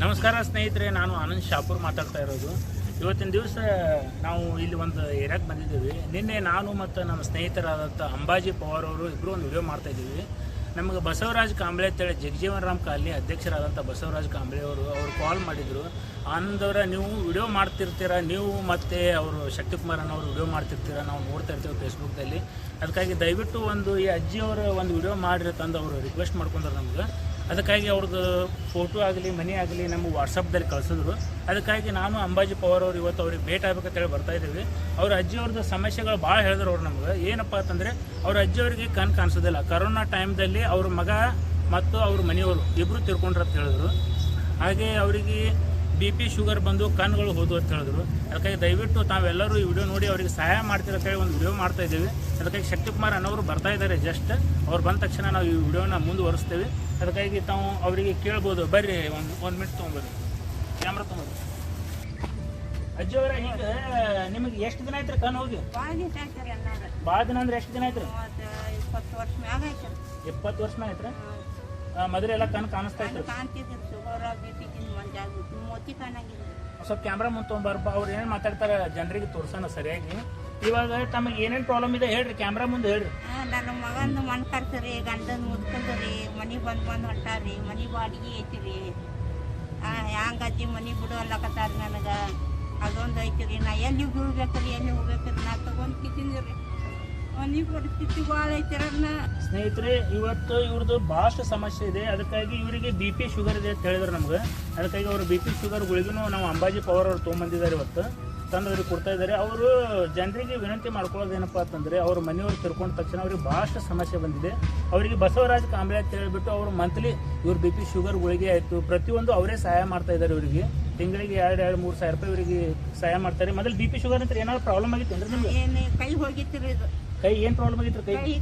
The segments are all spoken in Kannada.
ನಮಸ್ಕಾರ ಸ್ನೇಹಿತರೆ, ನಾನು ಆನಂದ್ ಶಾಪೂರ್ ಮಾತಾಡ್ತಾ ಇರೋದು. ಇವತ್ತಿನ ದಿವಸ ನಾವು ಇಲ್ಲಿ ಒಂದು ಏರಿಯಾಕ್ಕೆ ಬಂದಿದ್ದೀವಿ. ನಿನ್ನೆ ನಾನು ಮತ್ತು ನಮ್ಮ ಸ್ನೇಹಿತರಾದಂಥ ಅಂಬಾಜಿ ಪವಾರ್ ಅವರು ಇಬ್ಬರು ಒಂದು ವಿಡಿಯೋ ಮಾಡ್ತಾಯಿದ್ದೀವಿ. ನಮಗೆ ಬಸವರಾಜ್ ಕಾಂಬ್ಳೆ ಅಂತೇಳಿ ಜಗಜೀವನ್ ರಾಮ್ ಕಾಲನಿ ಅಧ್ಯಕ್ಷರಾದಂಥ ಬಸವರಾಜ್ ಕಾಂಬ್ಳೆ ಅವರು ಕಾಲ್ ಮಾಡಿದರು. ಆನಂದವರ ನೀವು ವಿಡಿಯೋ ಮಾಡ್ತಿರ್ತೀರ, ನೀವು ಮತ್ತು ಅವರು ಶಕ್ತಿಕುಮಾರ್ ಅನ್ನೋರು ವಿಡಿಯೋ ಮಾಡ್ತಿರ್ತೀರ, ನಾವು ನೋಡ್ತಾ ಇರ್ತೀವಿ ಫೇಸ್ಬುಕ್ದಲ್ಲಿ. ಅದಕ್ಕಾಗಿ ದಯವಿಟ್ಟು ಒಂದು ಈ ಅಜ್ಜಿಯವರ ಒಂದು ವಿಡಿಯೋ ಮಾಡಿರಿ ತಂದು ಅವರು ರಿಕ್ವೆಸ್ಟ್ ಮಾಡ್ಕೊಂಡ್ರು ನಮ್ಗೆ. ಅದಕ್ಕಾಗಿ ಅವ್ರದ್ದು ಫೋಟೋ ಆಗಲಿ ಮನಿ ಆಗಲಿ ನಮಗೆ ವಾಟ್ಸಪ್ದಲ್ಲಿ ಕಳಿಸಿದ್ರು. ಅದಕ್ಕಾಗಿ ನಾನು ಅಂಬಾಜಿ ಪವಾರ್ ಅವರು ಇವತ್ತು ಅವ್ರಿಗೆ ಭೇಟಿ ಆಗ್ಬೇಕಂತೇಳಿ ಬರ್ತಾಯಿದ್ದೀವಿ. ಅವ್ರ ಅಜ್ಜಿಯವ್ರದ್ದು ಸಮಸ್ಯೆಗಳು ಭಾಳ ಹೇಳಿದ್ರು ಅವ್ರು ನಮ್ಗೆ. ಏನಪ್ಪ ಅಂತಂದರೆ ಅವ್ರ ಅಜ್ಜಿಯವರಿಗೆ ಕಣ್ಣು ಕಾಣಿಸೋದಿಲ್ಲ. ಕರೋನಾ ಟೈಮ್ದಲ್ಲಿ ಅವ್ರ ಮಗ ಮತ್ತು ಅವ್ರ ಮನೆಯವರು ಇಬ್ಬರು ತಿರ್ಕೊಂಡ್ರು ಅಂತ ಹೇಳಿದ್ರು. ಹಾಗೆ ಅವರಿಗೆ BP ಶುಗರ್ ಬಂದು ಕಣ್ಣುಗಳು ಹೋದು ಅಂತ ಹೇಳಿದ್ರು. ಅದಕ್ಕಾಗಿ ದಯವಿಟ್ಟು ತಾವೆಲ್ಲರೂ ಈ ವಿಡಿಯೋ ನೋಡಿ ಅವರಿಗೆ ಸಹಾಯ ಮಾಡ್ತೀರ ಅಂತೇಳಿ ಒಂದು ವಿಡಿಯೋ ಮಾಡ್ತಾಯಿದ್ದೀವಿ. ಅದಕ್ಕಾಗಿ ಶಕ್ತಿಕುಮಾರ್ ಅನ್ನೋರು ಬರ್ತಾ ಇದ್ದಾರೆ. ಜಸ್ಟ್ ಅವ್ರು ಬಂದ ತಕ್ಷಣ ನಾವು ಈ ವಿಡಿಯೋನ ಮುಂದುವರಿಸ್ತೀವಿ. ಅದಕ್ಕಾಗಿ ತಾವು ಅವರಿಗೆ ಕೇಳ್ಬೋದು. ಬರ್ರಿ, ಒಂದು ಮಿನಿಟ್ ತೊಗೊಂಬರ್ರಿ, ಕ್ಯಾಮ್ರಾ ತೊಗೊಂಬರ್ರಿ. ಅಜ್ಜಿಯವರ, ಈಗ ನಿಮಗೆ ಎಷ್ಟು ದಿನ ಆಯ್ತು ಕಣ್ಣು ಹೋಗಿ? ಭಾಳ ದಿನ ಅಂದ್ರೆ ಎಷ್ಟು ದಿನ ಆಯ್ತು? 20 ವರ್ಷ ಮ್ಯಾಗ ಆಯ್ತು. ಮೊದಲೆಲ್ಲ ಕಣ್ಣು ಕಾಣಿಸ್ತಾ ಇತ್ತು? ಸ್ವಲ್ಪ ಕ್ಯಾಮ್ರಾ ಮುಂದೆ ತೊಗೊಂಬಾರಪ್ಪ. ಅವ್ರು ಏನೇನು ಮಾತಾಡ್ತಾರೆ ಜನರಿಗೆ ತೋರ್ಸೋಣ ಸರಿಯಾಗಿ. ಇವಾಗ ತಮಗೆ ಏನೇನು ಪ್ರಾಬ್ಲಮ್ ಇದೆ ಹೇಳ್ರಿ, ಕ್ಯಾಮ್ರಾ ಮುಂದೆ ಹೇಳ್ರಿ. ನನ್ನ ಮಗಂದು ಮಣ್ ಕರ್ಸರಿ, ಗಂಡನ ಮುದ್ಕೊಂಡ್ರಿ, ಮನಿ ಬಂದ್ ಹೊಂಟಾರಿ, ಮನಿ ಬಾಡಿಗೆ ಐತಿರಿ. ಹ್ಯಾಂಗಜ್ಜಿ ಮನಿ ಬಿಡು ಅಲ್ಲಕತ್ತಾರ ನನಗ. ಅದೊಂದು ಐತಿರಿ. ನಾ ಎಲ್ಲಿ ಹೋಗ್ಬೇಕ್ರಿ, ಎಲ್ಲಿ ಹೋಗ್ಬೇಕ್ರಿ, ನಾ ತಗೊಂಡ್ ಕಿತ್ತಿಂದ್ರಿ. ಮನಿ ಪರಿಸ್ಥಿತಿ ಭಾಳ ಐತಿರನ್ನ. ಸ್ನೇಹಿತರೆ, ಇವತ್ತು ಇವ್ರದ್ದು ಭಾಳಷ್ಟು ಸಮಸ್ಯೆ ಇದೆ. ಅದಕ್ಕಾಗಿ ಇವರಿಗೆ BP ಶುಗರ್ ಇದೆ ಅಂತ ಹೇಳಿದ್ರು ನಮ್ಗೆ. ಅದಕ್ಕಾಗಿ ಅವರು BP ಶುಗರ್ ಗುಳಿಗೂ ನಾವು ಅಂಬಾಜಿ ಪವಾರ್ ಅವ್ರು ತೊಗೊಂಬಂದಿದ್ದಾರೆ. ಇವತ್ತು ತಂದು ಅವ್ರಿಗೆ ಕೊಡ್ತಾ ಇದ್ದಾರೆ. ಅವರು ಜನರಿಗೆ ವಿನಂತಿ ಮಾಡ್ಕೊಳ್ಳೋದೇನಪ್ಪ ಅಂತಂದರೆ, ಅವ್ರ ಮನೆಯವ್ರು ತಿರ್ಕೊಂಡ ತಕ್ಷಣ ಅವ್ರಿಗೆ ಭಾಳಷ್ಟು ಸಮಸ್ಯೆ ಬಂದಿದೆ. ಅವರಿಗೆ ಬಸವರಾಜ್ ಕಾಂಬ್ಳೆ ಅಂತ ಹೇಳಿಬಿಟ್ಟು ಅವರು ಮಂತ್ಲಿ ಇವ್ರ BP ಶುಗರ್ ಗುಳಿಗೆ ಆಯಿತು ಪ್ರತಿಯೊಂದು ಅವರೇ ಸಹಾಯ ಮಾಡ್ತಾ ಇದ್ದಾರೆ. ಇವರಿಗೆ ತಿಂಗಳಿಗೆ 2-3 ಸಾವಿರ ರೂಪಾಯಿ ಇವರಿಗೆ ಸಹಾಯ ಮಾಡ್ತಾರೆ. ಮೊದಲು BP ಶುಗರ್ ಅಂತ ಏನಾದ್ರು ಪ್ರಾಬ್ಲಮ್ ಆಗಿತ್ತು ಅಂದ್ರೆ ನಿಮ್ಗೆ? ಕೈ ಹೋಗಿತ್ತಿರಿ. ಇದು ಕೈ ಏನು ಪ್ರಾಬ್ಲಮ್ ಆಗಿತ್ತು? ಕೈ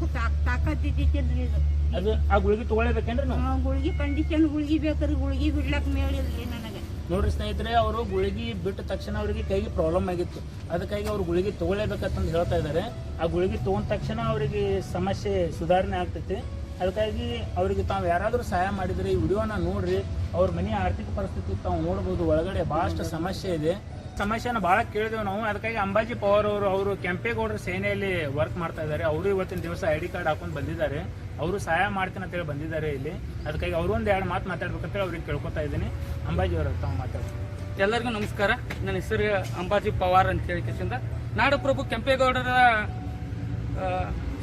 ತಾಕತ್ತಿದ್ದಿತ್ತಿಲ್ರಿ. ಇದು ಅದು ಆ ಗುಳಿಗೆ ತೊಗೊಳ್ಳೇಬೇಕೇನ್ರಿ ನಾವು? ಗುಳಿಗೆ ಕಂಡೀಷನ್ ಗುಳಿಗೆ ಬೇಕ್ರಿ. ಗುಳಿಗೆ ಬಿಡ್ಲಕ್ ಮೇಳಿಲ್ರಿ ನನಗೆ. ನೋಡ್ರಿ ಸ್ನೇಹಿತರೆ, ಅವರು ಗುಳಿಗೆ ಬಿಟ್ಟ ತಕ್ಷಣ ಅವರಿಗೆ ಕೈಗೆ ಪ್ರಾಬ್ಲಮ್ ಆಗಿತ್ತು. ಅದಕ್ಕಾಗಿ ಅವ್ರು ಗುಳಿಗೆ ತೊಗೊಳ್ಳೇಬೇಕಂತಂದು ಹೇಳ್ತಾ ಇದ್ದಾರೆ. ಆ ಗುಳಿಗೆ ತೊಗೊಂಡ ತಕ್ಷಣ ಅವರಿಗೆ ಸಮಸ್ಯೆ ಸುಧಾರಣೆ ಆಗ್ತೈತಿ. ಅದಕ್ಕಾಗಿ ಅವರಿಗೆ ತಾವು ಯಾರಾದರೂ ಸಹಾಯ ಮಾಡಿದರೆ ಈ ವಿಡಿಯೋನ ನೋಡ್ರಿ. ಅವ್ರ ಮನೆಯ ಆರ್ಥಿಕ ಪರಿಸ್ಥಿತಿ ತಾವು ನೋಡ್ಬೋದು. ಒಳಗಡೆ ಭಾಳಷ್ಟು ಸಮಸ್ಯೆ ಇದೆ. ಸಮಸ್ಯೆನ ಭಾಳ ಕೇಳಿದೆವು ನಾವು. ಅದಕ್ಕಾಗಿ ಅಂಬಾಜಿ ಪವಾರ್ ಅವರು ಕೆಂಪೇಗೌಡರ ಸೇನೆಯಲ್ಲಿ ವರ್ಕ್ ಮಾಡ್ತಾ ಇದ್ದಾರೆ. ಅವರು ಇವತ್ತಿನ ದಿವಸ ID ಕಾರ್ಡ್ ಹಾಕೊಂಡು ಬಂದಿದ್ದಾರೆ. ಅವರು ಸಹಾಯ ಮಾಡ್ತೀನಿ ಅಂತೇಳಿ ಬಂದಿದ್ದಾರೆ ಇಲ್ಲಿ. ಅದಕ್ಕಾಗಿ ಅವರು ಒಂದು 2 ಮಾತು ಮಾತಾಡ್ಬೇಕಂತೇಳಿ ಅವ್ರಿಗೆ ಕೇಳ್ಕೊತಾ ಇದ್ದೀನಿ. ಅಂಬಾಜಿ ಅವರು ತಾವು ಮಾತಾಡ್ತಾರೆ. ಎಲ್ಲರಿಗೂ ನಮಸ್ಕಾರ. ನನ್ನ ಹೆಸರು ಅಂಬಾಜಿ ಪವಾರ್ ಅಂತ ಹೇಳಿ ಕಿಸಿಂದ ನಾಡಪ್ರಭು ಕೆಂಪೇಗೌಡರ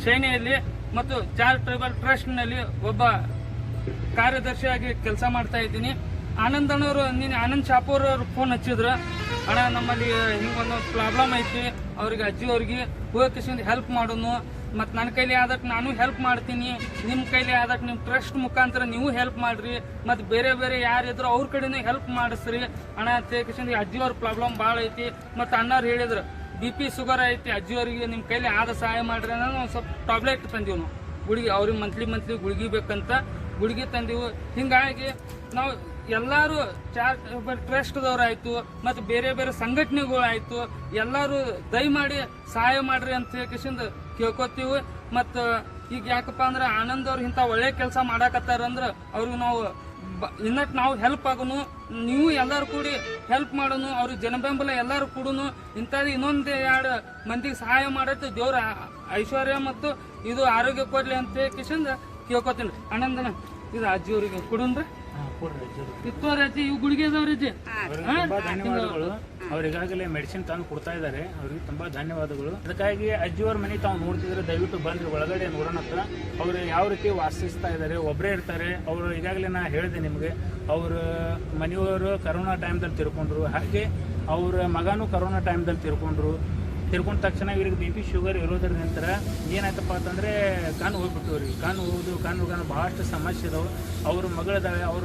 ಸೇನೆಯಲ್ಲಿ ಮತ್ತು ಚಾರಿಟಬಲ್ ಟ್ರಸ್ಟ್ನಲ್ಲಿ ಒಬ್ಬ ಕಾರ್ಯದರ್ಶಿಯಾಗಿ ಕೆಲಸ ಮಾಡ್ತಾ ಇದ್ದೀನಿ. ಆನಂದಣ್ಣವರು ನಿನ್ನೆ ಆನಂದ್ ಶಾಪೂರ್ ಅವ್ರು ಫೋನ್ ಹಚ್ಚಿದ್ರು. ಅಣ್ಣ, ನಮ್ಮಲ್ಲಿ ಹಿಂಗೊಂದು ಪ್ರಾಬ್ಲಮ್ ಐತಿ, ಅವ್ರಿಗೆ ಅಜ್ಜಿಯವ್ರಿಗೆ ಹೋಗಿಸಿಂದ ಹೆಲ್ಪ್ ಮಾಡೋನು, ಮತ್ತು ನನ್ನ ಕೈಲಿ ಆದಕ್ಕೆ ನಾನು ಹೆಲ್ಪ್ ಮಾಡ್ತೀನಿ, ನಿಮ್ಮ ಕೈಲಿ ಆದಕ್ಕೆ ನಿಮ್ಮ ಟ್ರಸ್ಟ್ ಮುಖಾಂತರ ನೀವು ಹೆಲ್ಪ್ ಮಾಡ್ರಿ, ಮತ್ತು ಬೇರೆ ಬೇರೆ ಯಾರಿದ್ರು ಅವ್ರ ಕಡೆನೂ ಹೆಲ್ಪ್ ಮಾಡಿಸ್ರಿ ಅಣ್ಣ ಅಂತ ಹೇಳಿ ಅಜ್ಜಿಯವ್ರ ಪ್ರಾಬ್ಲಮ್ ಭಾಳ ಐತಿ. ಮತ್ತು ಅಣ್ಣವ್ರು ಹೇಳಿದ್ರು BP ಶುಗರ್ ಐತಿ, ಅಜ್ಜಿಯವ್ರಿಗೆ ನಿಮ್ಮ ಕೈಲಿ ಆದ ಸಹಾಯ ಮಾಡ್ರಿ ಅನ್ನೋ ಒಂದು ಸ್ವಲ್ಪ ಟ್ಯಾಬ್ಲೆಟ್ ತಂದೀವಿ ನಾವು. ಗುಳಿಗೆ ಅವ್ರಿಗೆ ಮಂತ್ಲಿ ಗುಳಿಗೆ ಬೇಕಂತ ಗುಳಿಗೆ ತಂದೀವಿ. ಹಿಂಗಾಗಿ ನಾವು ಎಲ್ಲರೂ ಚಾರಿಟಬಲ್ ಟ್ರಸ್ಟ್ದವ್ರಾಯ್ತು ಮತ್ತು ಬೇರೆ ಬೇರೆ ಸಂಘಟನೆಗಳಾಯ್ತು, ಎಲ್ಲರೂ ದಯಮಾಡಿ ಸಹಾಯ ಮಾಡ್ರಿ ಅಂತ ಹೇಳಿ ಕೇಳ್ಕೊತೀವಿ. ಮತ್ತು ಈಗ ಯಾಕಪ್ಪ ಅಂದ್ರೆ ಆನಂದ್ ಅವ್ರು ಇಂಥ ಒಳ್ಳೆ ಕೆಲಸ ಮಾಡಾಕತ್ತಾರಂದ್ರೆ ಅವ್ರಿಗೆ ನಾವು ಇನ್ನಟ್ ನಾವು ಹೆಲ್ಪ್ ಆಗೋನು, ನೀವು ಎಲ್ಲರೂ ಕೂಡಿ ಹೆಲ್ಪ್ ಮಾಡೋನು, ಅವ್ರಿಗೆ ಜನಬೆಂಬಲ ಎಲ್ಲರೂ ಕೂಡನು. ಇಂಥದ್ದು ಇನ್ನೊಂದು 2 ಮಂದಿಗೆ ಸಹಾಯ ಮಾಡತ್ತೆ ದೇವ್ರ ಐಶ್ವರ್ಯ ಮತ್ತು ಇದು ಆರೋಗ್ಯ ಕೊಡ್ಲಿ ಅಂತ ಹೇಳಿ ಕೇಳ್ಕೊತೀನಿ. ಆನಂದನ ಇದು ಅಜ್ಜಿಯವ್ರಿಗೆ ಕೊಡುನ್ರಿ. ಅಜ್ಜಿ ಇವು ಗುಳಿಗೆ ಅದಾವ್ರಿ ಅಜ್ಜಿ. ತುಂಬಾ ಧನ್ಯವಾದಗಳು. ಅವ್ರು ಈಗಾಗಲೇ ಮೆಡಿಸಿನ್ ತಂದು ಕೊಡ್ತಾ ಇದ್ದಾರೆ. ಅವ್ರಿಗೆ ತುಂಬಾ ಧನ್ಯವಾದಗಳು. ಅದಕ್ಕಾಗಿ ಅಜ್ಜಿಯವ್ರ ಮನೆ ತಾವು ನೋಡ್ತಿದ್ರೆ ದಯವಿಟ್ಟು ಬಂದ್ರಿ, ಒಳಗಡೆ ನೋಡೋಣ ಹತ್ರ. ಅವ್ರು ಯಾವ ರೀತಿ ವಾಸಿಸ್ತಾ ಇದ್ದಾರೆ, ಒಬ್ಬರೇ ಇರ್ತಾರೆ. ಅವರು ಈಗಾಗಲೇ ನಾ ಹೇಳಿದೆ ನಿಮಗೆ, ಅವ್ರ ಮನೆಯವರು ಕರೋನಾ ಟೈಮ್ದಲ್ಲಿ ತಿರ್ಕೊಂಡ್ರು. ಹಾಗೆ ಅವ್ರ ಮಗನೂ ಕರೋನಾ ಟೈಮ್ದಲ್ಲಿ ತಿರ್ಕೊಂಡ ತಕ್ಷಣ ಇವ್ರಿಗೆ BP ಶುಗರ್ ಇರೋದ್ರ ನಂತರ ಏನಾಯ್ತಪ್ಪ ಅಂತಂದರೆ ಕಣ್ಣು ಹೋಗ್ಬಿಟ್ಟು ಅವ್ರಿಗೆ ಕಣ್ಣು ಭಾಳಷ್ಟು ಸಮಸ್ಯೆ ಇದಾವೆ. ಅವ್ರ ಮಗಳಿದ್ದಾವೆ. ಅವ್ರ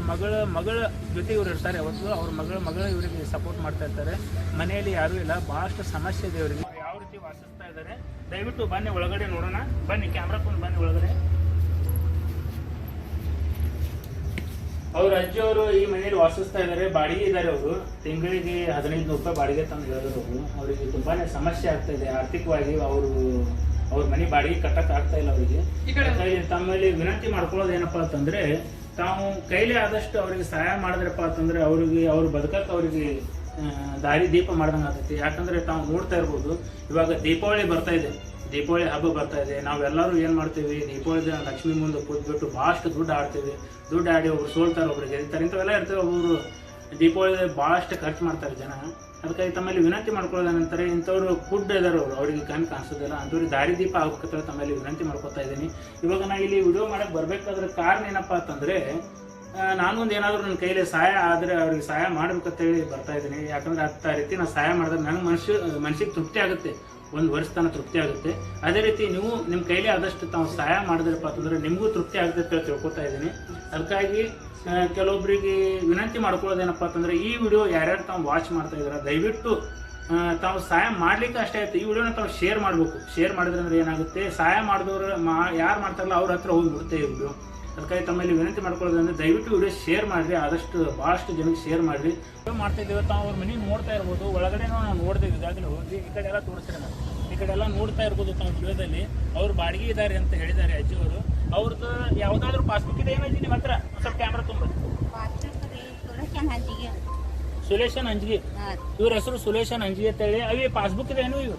ಮಗಳ ಜೊತೆ ಇವ್ರು ಇರ್ತಾರೆ ಅವತ್ತು. ಅವ್ರ ಮಗಳು ಇವರಿಗೆ ಸಪೋರ್ಟ್ ಮಾಡ್ತಾ ಇರ್ತಾರೆ. ಮನೆಯಲ್ಲಿ ಯಾರೂ ಇಲ್ಲ. ಭಾಳಷ್ಟು ಸಮಸ್ಯೆ ಇದೆ ಇವರಿಗೆ. ಯಾವ ರೀತಿ ವಾಸಿಸ್ತಾ ಇದ್ದಾರೆ ದಯವಿಟ್ಟು ಬನ್ನಿ, ಒಳಗಡೆ ನೋಡೋಣ. ಬನ್ನಿ, ಕ್ಯಾಮ್ರಾ ಕೊಂಡು ಬನ್ನಿ ಒಳಗಡೆ. ಅವ್ರ ಅಜ್ಜಿಯವರು ಈ ಮನೆಯಲ್ಲಿ ವಾಸಿಸ್ತಾ ಇದ್ದಾರೆ. ಬಾಡಿಗೆ ಇದ್ದಾರೆ. ಅವರು ತಿಂಗಳಿಗೆ 1500 ರೂಪಾಯಿ ಬಾಡಿಗೆ ತಂದು ಹೇಳಿದ್ರು. ಅವರಿಗೆ ತುಂಬಾನೇ ಸಮಸ್ಯೆ ಆಗ್ತಾ ಇದೆ ಆರ್ಥಿಕವಾಗಿ. ಅವ್ರ ಮನೆ ಬಾಡಿಗೆ ಕಟ್ಟಕ್ ಆಗ್ತಾ ಇಲ್ಲ ಅವರಿಗೆ. ತಮ್ಮಲ್ಲಿ ವಿನಂತಿ ಮಾಡ್ಕೊಳ್ಳೋದು ಏನಪ್ಪಾ ಅಂತಂದ್ರೆ, ತಾವು ಕೈಲಿ ಆದಷ್ಟು ಅವ್ರಿಗೆ ಸಹಾಯ ಮಾಡಿದ್ರಪ್ಪ ಅಂತಂದ್ರೆ ಅವ್ರಿಗೆ ಅವ್ರು ಬದುಕಕ್ಕೆ ಅವ್ರಿಗೆ ದಾರಿ ದೀಪ ಮಾಡ್ದಂಗೆ ಆಗ್ತೈತಿ. ಯಾಕಂದ್ರೆ ತಾವು ನೋಡ್ತಾ ಇರ್ಬೋದು, ಇವಾಗ ದೀಪಾವಳಿ ಬರ್ತಾ ಇದೆ, ದೀಪಾವಳಿ ಹಬ್ಬ ಬರ್ತಾ ಇದೆ. ನಾವೆಲ್ಲರೂ ಏನ್ ಮಾಡ್ತೀವಿ, ದೀಪಾವಳಿ ದಿನ ಲಕ್ಷ್ಮಿ ಮುಂದೆ ಕೂತ್ಬಿಟ್ಟು ಭಾಳಷ್ಟು ದುಡ್ಡು ಆಡ್ತೀವಿ. ದುಡ್ಡು ಆಡಿ ಒಬ್ರು ಸೋಲ್ತಾರೆ, ಒಬ್ರು ಗೆಲ್ತಾರೆ, ಇಂಥವೆಲ್ಲ ಇರ್ತೇವೆ. ಒಬ್ಬರು ದೀಪಾವಳಿ ಭಾಳಷ್ಟು ಖರ್ಚು ಮಾಡ್ತಾರೆ ಜನ. ಅದಕ್ಕಾಗಿ ತಮ್ಮಲ್ಲಿ ವಿನಂತಿ ಮಾಡ್ಕೊಳ್ಳೋದೇನಂತಾರೆ, ಇಂಥವ್ರು ಫುಡ್ ಇದಾರೆ ಅವ್ರಿಗೆ ಕಣ್ ಕಾಣಿಸೋದಿಲ್ಲ, ಅಂಥವ್ರಿಗೆ ದಾರಿ ದೀಪ ಆಗ್ಬೇಕಂತ ತಮ್ಮಲ್ಲಿ ವಿನಂತಿ ಮಾಡ್ಕೊತಾ ಇದ್ದೀನಿ. ಇವಾಗ ನಾ ಇಲ್ಲಿ ವಿಡಿಯೋ ಮಾಡಕ್ ಬರ್ಬೇಕಾದ್ರೆ ಕಾರಣ ಏನಪ್ಪಾ ಅಂತಂದ್ರೆ, ನಾನು ಒಂದು ಏನಾದ್ರು ನನ್ನ ಕೈಲಿ ಸಹಾಯ ಆದ್ರೆ ಅವ್ರಿಗೆ ಸಹಾಯ ಮಾಡ್ಬೇಕಂತೇಳಿ ಬರ್ತಾ ಇದ್ದೀನಿ. ಯಾಕಂದ್ರೆ ಆ ರೀತಿ ನಾನು ಸಹಾಯ ಮಾಡಿದ್ರೆ ನನಗೆ ಮನಸ್ಸಿಗೆ ತೃಪ್ತಿ ಆಗುತ್ತೆ, ಒಂದು ವರ್ಷ ತನಕ ತೃಪ್ತಿ ಆಗುತ್ತೆ. ಅದೇ ರೀತಿ ನೀವು ನಿಮ್ಮ ಕೈಲಿ ಆದಷ್ಟು ತಾವು ಸಹಾಯ ಮಾಡಿದ್ರಪ್ಪ ಅಂತಂದ್ರೆ ನಿಮಗೂ ತೃಪ್ತಿ ಆಗುತ್ತೆ ಅಂತ ತಿಳ್ಕೊತಾ ಇದ್ದೀನಿ. ಅದಕ್ಕಾಗಿ ಕೆಲವೊಬ್ಬರಿಗೆ ವಿನಂತಿ ಮಾಡ್ಕೊಳ್ಳೋದೇನಪ್ಪ ಅಂತಂದ್ರೆ, ಈ ವಿಡಿಯೋ ಯಾರ್ಯಾರು ತಾವು ವಾಚ್ ಮಾಡ್ತಾ ಇದಾರೆ ದಯವಿಟ್ಟು ತಾವು ಸಹಾಯ ಮಾಡ್ಲಿಕ್ಕೆ ಅಷ್ಟೇ ಆಯ್ತು, ಈ ವಿಡಿಯೋನ ತಾವು ಶೇರ್ ಮಾಡಬೇಕು. ಶೇರ್ ಮಾಡಿದ್ರೆ ಅಂದ್ರೆ ಏನಾಗುತ್ತೆ, ಸಹಾಯ ಮಾಡಿದವರು ಯಾರು ಮಾಡ್ತಾರಲ್ಲ ಅವ್ರ ಹತ್ರ ಹೋಗಿ ಬಿಡುತ್ತೆ ಈ ವಿಡಿಯೋ. ಅದಕ್ಕಾಗಿ ತಮ್ಮಲ್ಲಿ ವಿನಂತಿ ಮಾಡ್ಕೊಳ್ಳೋದಂದ್ರೆ ದಯವಿಟ್ಟು ವಿಡಿಯೋ ಶೇರ್ ಮಾಡಿರಿ, ಆದಷ್ಟು ಭಾಳಷ್ಟು ಜನಕ್ಕೆ ಶೇರ್ ಮಾಡಿರಿ. ಮಾಡ್ತಾ ಇದ್ದೀವಿ, ತಾವು ಅವ್ರ ಮನೆ ನೋಡ್ತಾ ಇರ್ಬೋದು. ಒಳಗಡೆ ನಾವು ನೋಡಿದೆ, ಈಗಾಗಲೇ ಹೋಗಿ ಈ ಕಡೆ ಎಲ್ಲ ತೋರಿಸ್ತಾರೆ. ನಾನು ಈ ಕಡೆ ಎಲ್ಲ ನೋಡ್ತಾ ಇರ್ಬೋದು ತಾವು ವಿಡಿಯೋದಲ್ಲಿ. ಅವ್ರು ಬಾಡಿಗೆ ಇದ್ದಾರೆ ಅಂತ ಹೇಳಿದ್ದಾರೆ ಅಜ್ಜಿಯವರು. ಅವ್ರದ್ದು ಯಾವ್ದಾದ್ರು ಪಾಸ್ಬುಕ್ ಇದೆ ಏನಜ್ಜಿ ನಿಮ್ಮ ಹತ್ರ? ಸ್ವಲ್ಪ ಕ್ಯಾಮ್ರಾ ತುಂಬ. ಸುಲೇಶನ್ ಅಂಜಿಗೆ, ಇವ್ರ ಹೆಸರು ಸುಲೇಶನ್ ಅಂಜಿಗೆ ಅಂತ ಹೇಳಿ. ಅವಿ ಪಾಸ್ಬುಕ್ ಇದೆ ಏನು ಇವ್ರು?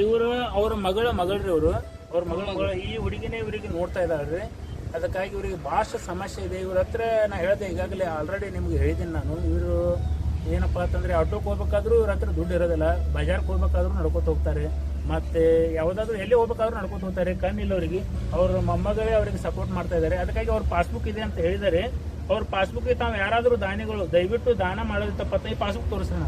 ಇವರು ಅವ್ರ ಮಗಳ್ರಿ ಇವರು. ಅವ್ರ ಮಗಳು ಈ ಹುಡುಗಿನೇ ಇವರಿಗೆ ನೋಡ್ತಾ ಇದ್ದಾಳ್ರಿ. ಅದಕ್ಕಾಗಿ ಇವರಿಗೆ ಭಾಳಷ್ಟು ಸಮಸ್ಯೆ ಇದೆ. ಇವ್ರ ಹತ್ರ ನಾ ಹೇಳಿದೆ ಈಗಾಗಲೇ, ಆಲ್ರೆಡಿ ನಿಮ್ಗೆ ಹೇಳಿದ್ದೀನಿ ನಾನು. ಇವರು ಏನಪ್ಪ ಅಂತಂದ್ರೆ ಆಟೋಕ್ಕೆ ಹೋಗ್ಬೇಕಾದ್ರೂ ಇವ್ರ ಹತ್ರ ದುಡ್ಡು ಇರೋದಿಲ್ಲ, ಬಜಾರ್ಗೆ ಹೋಗ್ಬೇಕಾದ್ರೂ ನಡ್ಕೊತ ಹೋಗ್ತಾರೆ, ಮತ್ತೆ ಯಾವುದಾದ್ರೂ ಎಲ್ಲಿ ಹೋಗ್ಬೇಕಾದ್ರೂ ನಡ್ಕೊತ ಹೋಗ್ತಾರೆ. ಕಣ್ಣಿಲ್ಲವರಿಗೆ ಅವ್ರ ಮೊಮ್ಮಗಳೇ ಅವರಿಗೆ ಸಪೋರ್ಟ್ ಮಾಡ್ತಾ ಇದ್ದಾರೆ. ಅದಕ್ಕಾಗಿ ಅವ್ರ ಪಾಸ್ಬುಕ್ ಇದೆ ಅಂತ ಹೇಳಿದ್ದಾರೆ. ಅವ್ರ ಪಾಸ್ಬುಕ್ಗೆ ತಾವು ಯಾರಾದರೂ ದಾನಿಗಳು ದಯವಿಟ್ಟು ದಾನ ಮಾಡೋದಿತ್ತಪ್ಪ, ಈ ಪಾಸ್ಬುಕ್ ತೋರಿಸೋಣ.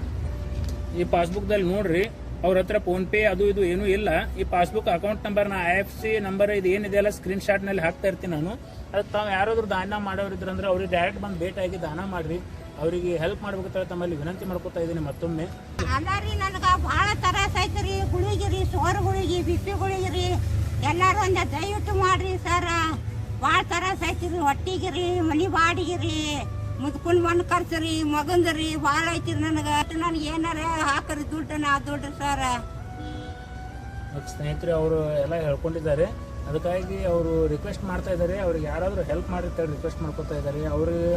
ಈ ಪಾಸ್ಬುಕ್ದಲ್ಲಿ ನೋಡ್ರಿ, ಅವ್ರ ಹತ್ರ ಫೋನ್ ಪೇ ಅದು ಇದು ಏನೂ ಇಲ್ಲ. ಈ ಪಾಸ್ಬುಕ್ ಅಕೌಂಟ್ ನಂಬರ್, ನಾ IFSC ನಂಬರ್ ಇದು ಏನಿದೆ ಅಲ್ಲ ಸ್ಕ್ರೀನ್ ಶಾಟ್ ನಲ್ಲಿ ಹಾಕ್ತಾ ಇರ್ತೀನಿ ನಾನು. ಅದಕ್ಕೆ ತಾವು ಯಾರಾದ್ರೂ ದಾನ ಮಾಡೋರಿದ್ರಂದ್ರೆ ಅವ್ರಿಗೆ ಡೈರೆಕ್ಟ್ ಬಂದು ಭೇಟಿಯಾಗಿ ದಾನ ಮಾಡ್ರಿ. ಅವರಿಗೆ ಹೆಲ್ಪ್ ಮಾಡ್ಬೇಕಂತ ತಮ್ಮಲ್ಲಿ ವಿನಂತಿ ಮಾಡ್ಕೊತಾ ಇದ್ದೀನಿ ಮತ್ತೊಮ್ಮೆ. ಅದಾರಿ ನನಗೆ ಭಾಳ ತ್ರಾಸ ಐತ್ರಿ. ಗುಳಿಗಿರಿ, ಸೋರ್ ಗುಳಿಗಿ, ಬಿಪಿ ಗುಳಿಗಿರಿ ಎಲ್ಲಾರು ಒಂದ ದಯವಿಟ್ಟು ಮಾಡ್ರಿ ಸರ್. ಭಾಳ ತ್ರಾಸ ಐತಿರಿ. ಹೊಟ್ಟಿಗಿರಿ, ಮನಿ ಬಾಡಿಗಿರಿ, ಮುದ್ಕೊಂಡ್ ಮಣ್ಣು ಖರ್ಚರಿ, ಮಗಂದ್ರಿ ಭಾಳ ಐತಿರಿ ನನಗೆ. ಏನಾರ ಹಾಕ್ರಿ ದುಡ್ಡು ಸರ್. ಸ್ನೇಹಿತರೆ ಅವರು ಎಲ್ಲ ಹೇಳ್ಕೊಂಡಿದ್ದಾರೆ. ಅದಕ್ಕಾಗಿ ಅವರು ರಿಕ್ವೆಸ್ಟ್ ಮಾಡ್ತಾ ಇದ್ದಾರೆ, ಅವ್ರಿಗೆ ಯಾರಾದರೂ ಹೆಲ್ಪ್ ಮಾಡಿರ್ತಾರೆ ರಿಕ್ವೆಸ್ಟ್ ಮಾಡ್ಕೊತಾ ಇದ್ದಾರೆ.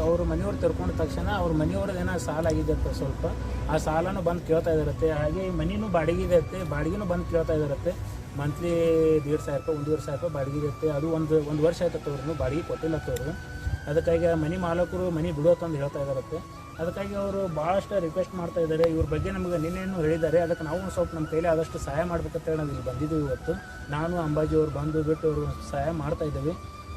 ಅವ್ರ ಮನೆಯವ್ರು ತೆರ್ಕೊಂಡ ತಕ್ಷಣ ಅವ್ರ ಮನೆಯವ್ರದ್ದು ಏನೋ ಸಾಲ ಆಗಿರುತ್ತೆ ಸ್ವಲ್ಪ, ಆ ಸಾಲನೂ ಬಂದು ಕೇಳ್ತಾ ಇದಾರತ್ತೆ. ಹಾಗೆ ಮನಿನೂ ಬಾಡಿಗೆ ಇರುತ್ತೆ, ಬಾಡಿಗೆನೂ ಬಂದು ಕೇಳ್ತಾ ಇದಾರತ್ತೆ. ಮಂತ್ಲಿ 1,500 ರೂಪಾಯಿ 1,500 ರೂಪಾಯಿ ಬಾಡಿಗೆ ಇರುತ್ತೆ. ಅದು ಒಂದು ವರ್ಷ ಆಯ್ತತ್ತು ಅವ್ರನ್ನು ಬಾಡಿಗೆ ಕೊಟ್ಟಿಲ್ಲತ್ತವ್ರು. ಅದಕ್ಕಾಗಿ ಮನೆ ಮಾಲಕರು ಮನೆ ಬಿಡೋತಂದು ಹೇಳ್ತಾ ಇದಾರತ್ತೆ. ಅದಕ್ಕಾಗಿ ಅವರು ಭಾಳಷ್ಟು ರಿಕ್ವೆಸ್ಟ್ ಮಾಡ್ತಾ ಇದ್ದಾರೆ. ಇವ್ರ ಬಗ್ಗೆ ನಮಗೆ ನಿನ್ನೇನು ಹೇಳಿದ್ದಾರೆ. ಅದಕ್ಕೆ ನಾವು ಸ್ವಲ್ಪ ನಮ್ಮ ಕೈಲಿ ಆದಷ್ಟು ಸಹಾಯ ಮಾಡ್ಬೇಕಂತೇಳಿ ನಾವು ಇಲ್ಲಿ ಬಂದಿದ್ದೀವಿ ಇವತ್ತು. ನಾನು ಅಂಬಾಜಿ ಅವ್ರು ಬಂದು ಬಿಟ್ಟು ಅವರು ಸಹಾಯ ಮಾಡ್ತಾ ಇದ್ದೀವಿ.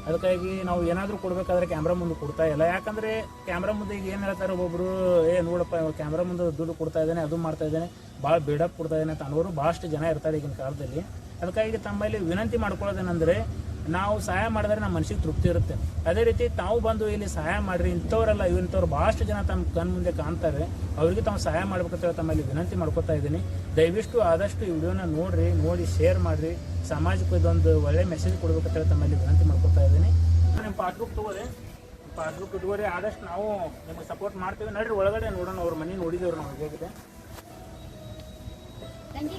ಅದಕ್ಕಾಗಿ ನಾವು ಏನಾದರೂ ಕೊಡಬೇಕಾದ್ರೆ ಕ್ಯಾಮ್ರಾ ಮುಂದೆ ಕೊಡ್ತಾ ಇಲ್ಲ. ಯಾಕಂದರೆ ಕ್ಯಾಮ್ರಾ ಮುಂದೆ ಈಗ ಏನು ಹೇಳ್ತಾರೆ ಒಬ್ಬೊಬ್ಬರು, ನೋಡಪ್ಪ ಕ್ಯಾಮ್ರಾ ಮುಂದೆ ದುಡ್ಡು ಕೊಡ್ತಾ ಇದ್ದಾನೆ, ಅದು ಮಾಡ್ತಾ ಇದ್ದಾನೆ, ಭಾಳ ಬಿಲ್ಡಪ್ ಕೊಡ್ತಾ ಇದ್ದಾನೆ ಅಂತ ಅನ್ನೋರು ಭಾಳಷ್ಟು ಜನ ಇರ್ತಾರೆ ಈಗಿನ ಕಾಲದಲ್ಲಿ. ಅದಕ್ಕಾಗಿ ತಮ್ಮಲ್ಲಿ ವಿನಂತಿ ಮಾಡ್ಕೊಳ್ಳೋದೇನೆಂದರೆ, ನಾವು ಸಹಾಯ ಮಾಡಿದ್ರೆ ನಮ್ಮ ಮನಸ್ಸಿಗೆ ತೃಪ್ತಿ ಇರುತ್ತೆ. ಅದೇ ರೀತಿ ತಾವು ಬಂದು ಇಲ್ಲಿ ಸಹಾಯ ಮಾಡಿರಿ. ಇಂಥವರೆಲ್ಲ ಇಂಥವ್ರು ಭಾಳಷ್ಟು ಜನ ತಮ್ಮ ಕಣ್ಣು ಮುಂದೆ ಕಾಣ್ತಾರೆ. ಅವರಿಗೆ ತಾವು ಸಹಾಯ ಮಾಡ್ಬೇಕಂತ ತಮ್ಮಲ್ಲಿ ವಿನಂತಿ ಮಾಡ್ಕೊತಾ ಇದ್ದೀನಿ. ದಯವಿಟ್ಟು ಆದಷ್ಟು ಈ ವಿಡಿಯೋನ ನೋಡಿ ಶೇರ್ ಮಾಡಿರಿ. ಸಮಾಜಕ್ಕೆ ಇದೊಂದು ಒಳ್ಳೆ ಮೆಸೇಜ್ ಕೊಡ್ಬೇಕಂತ ತಮ್ಮಲ್ಲಿ ವಿನಂತಿ ಮಾಡ್ಕೊತಾ ಇದ್ದೀನಿ. ನಿಮ್ಮ ಪಾಸ್ಬುಕ್ ಇಟ್ಕೋರಿ. ಆದಷ್ಟು ನಾವು ನಿಮಗೆ ಸಪೋರ್ಟ್ ಮಾಡ್ತೀವಿ. ನಡ್ರಿ ಒಳಗಡೆ ನೋಡೋಣ. ಅವ್ರ ಮನೆ ನೋಡಿದೇವ್ರು ನಾವು ಹೇಗಿದೆ.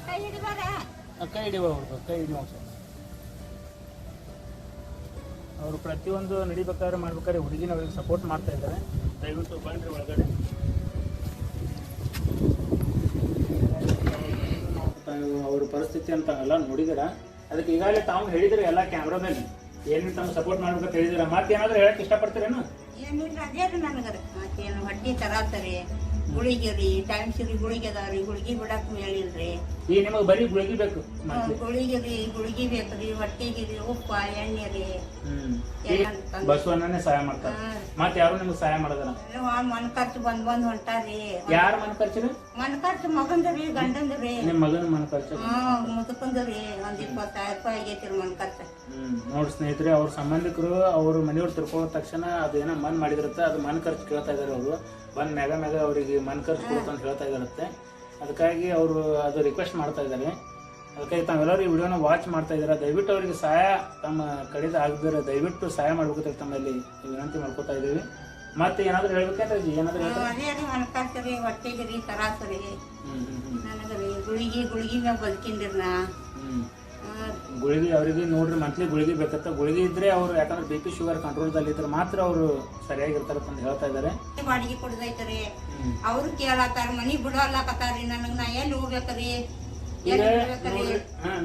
ಕೈ ಹಿಡಿವ ಅವ್ರದ್ದು ಕೈ ಹಿಡಿಯುವ ಸರ್. ಅವರು ಪ್ರತಿಯೊಂದು ನಡಿಬೇಕಾದ್ರೆ ಮಾಡ್ಬೇಕಾದ್ರೆ ಹುಡುಗಿನ ಅವ್ರಿಗೆ ಸಪೋರ್ಟ್ ಮಾಡ್ತಾ ಇದ್ದಾರೆ. ದಯವಿಟ್ಟು ಬನ್ರಿ ಒಳಗಡೆ. ಅವ್ರ ಪರಿಸ್ಥಿತಿ ಅಂತ ಎಲ್ಲ ನೋಡಿದಿರ. ಅದಕ್ಕೆ ಈಗಾಗಲೇ ತಾವು ಹೇಳಿದ್ರೆ ಎಲ್ಲ ಕ್ಯಾಮ್ರಾದಲ್ಲಿ ಏನೇನು ತಮ್ಮ ಸಪೋರ್ಟ್ ಮಾಡ್ಬೇಕಂತ ಹೇಳಿದಿರ. ಮತ್ತೇನಾದ್ರೂ ಹೇಳಕ್ ಇಷ್ಟಪಡ್ತೀರೇನು? ಏನಿಲ್ಲ, ಅದೇನು ನನಗರಿ ಮತ್ತೇನು ಹೊಟ್ಟಿ ತರಾತರಿ, ಗುಳಿಗಿರಿ ಟೈಮ್ ಸಿರಿ ಗುಳಿಗೆ ಅದಾವ್ರಿ, ಗುಳಿಗಿ ಬಿಡಕ್ ಹೇಳಿಲ್ರಿ. ಈಗ ನಿಮಗೆ ಬರೀ ಗುಳಿಗಿ ಬೇಕು? ಗುಳಿಗಿ ಬೇಕ್ರಿ, ಹೊಟ್ಟಿಗಿರಿ, ಉಪ್ಪ ಎಣ್ಣೆ ರೀ. ಬಸವಣ್ಣನೇ ಸಹಾಯ ಮಾಡ್ತಾರೆ. ಮತ್ತೆ ಯಾರು ನಿಮ್ಗೆ ಸಹಾಯ ಮಾಡೋದಲ್ಲ? ಮನ್ ಖರ್ಚು ಬಂದ್ ಹೊಂಟಾರಿ. ಯಾರ ಮನ್ ಖರ್ಚು? ಮನ್ ಖರ್ಚು ಮಗಂದ್ರಿ, ಗಂಡಂದ್ರಿ. ನಿಮ್ ಮಗನ ಮನ್ ಖರ್ಚು? ಮುದ್ಕೊಂಡ್ರಿ ಒಂದ್ 20,000 ರೂಪಾಯಿ ಆಗೈತಿರಿ ಮನ್ ಖರ್ಚು. ನೋಡಿ ಸ್ನೇಹಿತರೆ, ಅವ್ರ ಸಂಬಂಧಿಕರು ಅವ್ರ ಮನೆಯವ್ರು ತಿರ್ಕೊಳ್ಳೋ ತಕ್ಷಣ ಅದೇನೋ ಮನ್ ಮಾಡಿದಿರುತ್ತೆ, ಅದು ಮನ್ ಖರ್ಚು ಕೇಳ್ತಾ ಇದಾರೆ. ಅವರು ಬಂದ್ ಮ್ಯಾಗ ಅವರಿಗೆ ಮನ್ ಖರ್ಚು ಕೊಡುತ್ತಂತ ಹೇಳ್ತಾ ಇದಾರತ್ತೆ. ಅದಕ್ಕಾಗಿ ಅವರು ಅದು ರಿಕ್ವೆಸ್ಟ್ ಮಾಡ್ತಾ ಇದ್ದಾರೆ. ಅದಕ್ಕಾಗಿ ತಾವೆಲ್ಲರೂ ಈ ವಿಡಿಯೋನ ವಾಚ್ ಮಾಡ್ತಾ ಇದ್ದೀರಾ. ದಯವಿಟ್ಟು ಅವರಿಗೆ ಸಹಾಯ ತಮ್ಮ ಕಡೆದ ಆಗದಿರ ದಯವಿಟ್ಟು ಸಹಾಯ ಮಾಡ್ಬೇಕಂತ ತಮ್ಮಲ್ಲಿ ವಿನಂತಿ ಮಾಡ್ಕೊತಾ ಇದ್ದೀವಿ. ಮತ್ತೆ ಏನಾದ್ರು ಹೇಳ್ಬೇಕಂದ್ರೆ ಏನಾದ್ರು ಅನ್ಕಾಡ್ತೀರಿ, ಹೊಟ್ಟೆಗಿರಿ ತರಾಸರಿ ನನಗರಿ, ಗುಳಿಗಿ ಮ್ಯಾಗ ಬದುಕಿಂದಿರ್ನ ಗುಳಿಗೆ ಅವರಿಗೆ ನೋಡ್ರಿ ಮಂತ್ಲಿ ಗುಳಿಗೆ ಬೇಕತ್ತ. ಗುಳಿಗೆ ಇದ್ರೆ ಅವ್ರು ಯಾಕಂದ್ರೆ ಬಿ ಪಿ ಶುಗರ್ ಕಂಟ್ರೋಲ್ದಲ್ಲಿ ಇದ್ರೆ ಮಾತ್ರ ಅವರು ಸರಿಯಾಗಿರ್ತಾರ ಅಂತ ಹೇಳ್ತಾ ಇದಾರೆ. ಬಾಡಿಗೆ ಕೊಡದೈತ್ರಿ, ಅವ್ರು ಕೇಳತ್ತಾರ, ಮನಿ ಬಿಡೋಲ್ಲಕತ್ತಾರ್ರಿ ನನಗ್, ನಾ ಎಲ್ಲಿ ಹೋಗ್ಬೇಕ್ರಿ? ಈಗ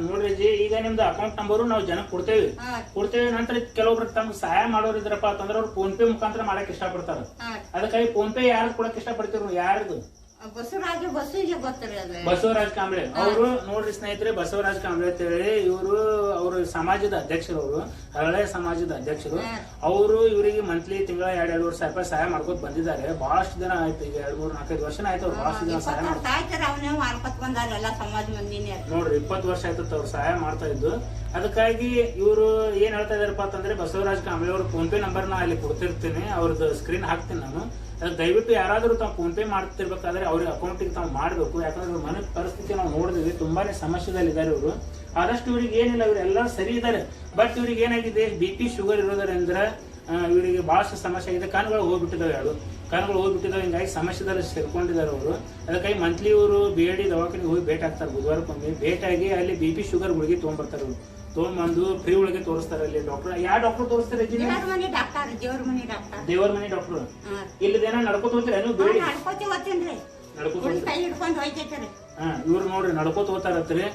ನೋಡ್ರಿ ಜಿ, ಈಗ ನಿಮ್ದು ಅಕೌಂಟ್ ನಂಬರು ನಾವು ಜನಕ್ಕೆ ಕೊಡ್ತೇವೆ. ನಂತರ ಕೆಲವೊಬ್ರು ತಮ್ಗೆ ಸಹಾಯ ಮಾಡೋರು ಇದ್ರಪ್ಪ ಅಂತಂದ್ರೆ ಅವ್ರು ಫೋನ್ ಪೇ ಮುಖಾಂತರ ಮಾಡಕ್ ಇಷ್ಟಪಡ್ತಾರ. ಅದಕ್ಕಾಗಿ ಫೋನ್ ಪೇ ಯಾರು ಕೊಡಕ್ ಇಷ್ಟಪಡ್ತೀರಿ? ಯಾರ್ದು? ಬಸವರಾಜ್ ಕಾಂಬ್ಳೆ ಅವರು ನೋಡ್ರಿ ಸ್ನೇಹಿತರೆ, ಬಸವರಾಜ್ ಕಾಂಬ್ಳೆ ಅಂತ ಹೇಳಿ ಇವರು ಅವ್ರ ಸಮಾಜದ ಅಧ್ಯಕ್ಷರು, ಅವರು ಹಳೆ ಸಮಾಜದ ಅಧ್ಯಕ್ಷರು. ಅವರು ಇವರಿಗೆ ಮಂತ್ಲಿ ತಿಂಗಳ 2-2 ವರ್ಷ ರೂಪಾಯಿ ಸಹಾಯ ಮಾಡ್ಕೊತ ಬಂದಿದ್ದಾರೆ. ಬಹಳಷ್ಟು ದಿನ ಆಯ್ತು, ಈಗ 2-3-4-5 ವರ್ಷ ಆಯ್ತು ಅವ್ರು ಬಹಳಷ್ಟು ದಿನ ಸಹಾಯ ನೋಡ್ರಿ 20 ವರ್ಷ ಆಯ್ತು ಅವ್ರು ಸಹಾಯ ಮಾಡ್ತಾ ಇದ್ದು. ಅದಕ್ಕಾಗಿ ಇವರು ಏನ್ ಹೇಳ್ತಾ ಇದಾರಪ್ಪ ಅಂತಂದ್ರೆ, ಬಸವರಾಜ್ ಕಾಂಬ್ಳೆ ಅವ್ರ ಫೋನ್ ಪೇ ನಂಬರ್ ನ ಅಲ್ಲಿ ಕೊಡ್ತಿರ್ತೀನಿ, ಅವ್ರದ್ದು ಸ್ಕ್ರೀನ್ ಹಾಕ್ತೀನಿ ನಾನು. ದಯವಿಟ್ಟು ಯಾರಾದ್ರೂ ತಾವು ಫೋನ್ ಪೇ ಮಾಡ್ತಿರ್ಬೇಕಾದ್ರೆ ಅವ್ರಿಗೆ ಅಕೌಂಟಿಗೆ ತಾವು ಮಾಡ್ಬೇಕು. ಯಾಕಂದ್ರೆ ಮನೆ ಪರಿಸ್ಥಿತಿ ನಾವು ನೋಡಿದ್ವಿ, ತುಂಬಾನೇ ಸಮಸ್ಯೆದಲ್ಲಿದ್ದಾರೆ ಇವರು. ಆದಷ್ಟು ಇವ್ರಿಗೆ ಏನಿಲ್ಲ, ಇವರೆಲ್ಲ ಸರಿ ಇದ್ದಾರೆ. ಬಟ್ ಇವ್ರಿಗೆ ಏನಾಗಿದೆ, ಬಿ ಪಿ ಶುಗರ್ ಇರೋದ್ರಿಂದ ಇವರಿಗೆ ಬಹಳಷ್ಟು ಸಮಸ್ಯೆ ಆಗಿದೆ. ಕಾನುಗಳು ಹೋಗ್ಬಿಟ್ಟಿದಾವೆ, 2 ಕಾನುಗಳು ಹೋಗ್ಬಿಟ್ಟಿದಾವೆ. ಹಿಂಗಾಗಿ ಸಮಸ್ಯೆದಲ್ಲಿ ಸೇರ್ಕೊಂಡಿದ್ದಾರೆ ಅವರು. ಅದಕ್ಕಾಗಿ ಮಂತ್ಲಿ ಇವರು BID ದವಾಖಾನೆಗೆ ಹೋಗಿ ಭೇಟಿ ಆಗ್ತಾರೆ, ಬುಧವಾರಕ್ಕೊಮ್ಮೆ ಭೇಟಿಯಾಗಿ ಅಲ್ಲಿ ಬಿ ಪಿ ಶುಗರ್ ಗುಳಿಗೆ ತೊಗೊಂಡ್ಬರ್ತಾರೆ. ಅವರು ತೊಗೊಂಡ್ಬಂದು ಫ್ರೀ ಒಳಗೆ ತೋರಿಸ್ತಾರೆ. ಅಲ್ಲಿ ಡಾಕ್ಟರ್, ಯಾವ ಡಾಕ್ಟರ್ ತೋರಿಸ್ತಾರೆ? ದೇವರ ಮನೆ ಡಾಕ್ಟರ್. ಇಲ್ಲದೇನ ನಡ್ಕೋತ ಹೋಗ್ತೀರ? ಇವ್ರು ನೋಡ್ರಿ ನಡ್ಕೋತ ಹೋಗ್ತಾರತ್ರಿ.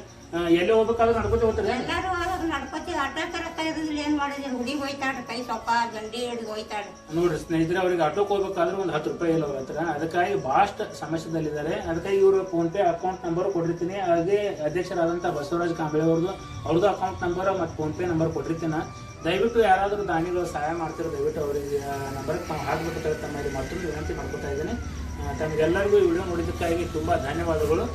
ಎಲ್ಲಿ ಹೋಗ್ಬೇಕಾದ್ರೆ ನಡ್ಕೋತ ಹೋಗ್ತಾರೆ. ನೋಡ್ರಿ ಸ್ನೇಹಿತರೆ, ಅವ್ರಿಗೆ ಆಟೋಕ್ ಹೋಗ್ಬೇಕಾದ್ರೆ ಒಂದು 10 ರೂಪಾಯಿ ಇಲ್ಲ ಅವ್ರ ಹತ್ರ. ಅದಕ್ಕಾಗಿ ಬಹಳಷ್ಟು ಸಮಸ್ಯೆದಲ್ಲಿದ್ದಾರೆ. ಅದಕ್ಕಾಗಿ ಇವರು ಫೋನ್ ಪೇ ಅಕೌಂಟ್ ನಂಬರ್ ಕೊಟ್ಟಿರ್ತೀನಿ. ಹಾಗೆ ಅಧ್ಯಕ್ಷರಾದಂತ ಬಸವರಾಜ್ ಕಾಂಬ್ಳೆ ಅವ್ರದ್ದು ಅಕೌಂಟ್ ನಂಬರ್ ಮತ್ತು ಫೋನ್ ಪೇ ನಂಬರ್ ಕೊಟ್ಟಿರ್ತೀನಿ. ದಯವಿಟ್ಟು ಯಾರಾದ್ರೂ ದಾನಿಗಳು ಸಹಾಯ ಮಾಡ್ತಿರೋ ದಯವಿಟ್ಟು ಅವರಿಗೆ ನಂಬರ್ ತಾವು ಹಾಕ್ಬೇಕು ಅಂತ ಮಾಡಿ ಮತ್ತೊಂದು ವಿನಂತಿ ಮಾಡ್ಕೊತಾ ಇದ್ದೇನೆ. ತಮಗೆಲ್ಲರಿಗೂ ಈ ವಿಡಿಯೋ ನೋಡಿದ್ದಕ್ಕಾಗಿ ತುಂಬಾ ಧನ್ಯವಾದಗಳು.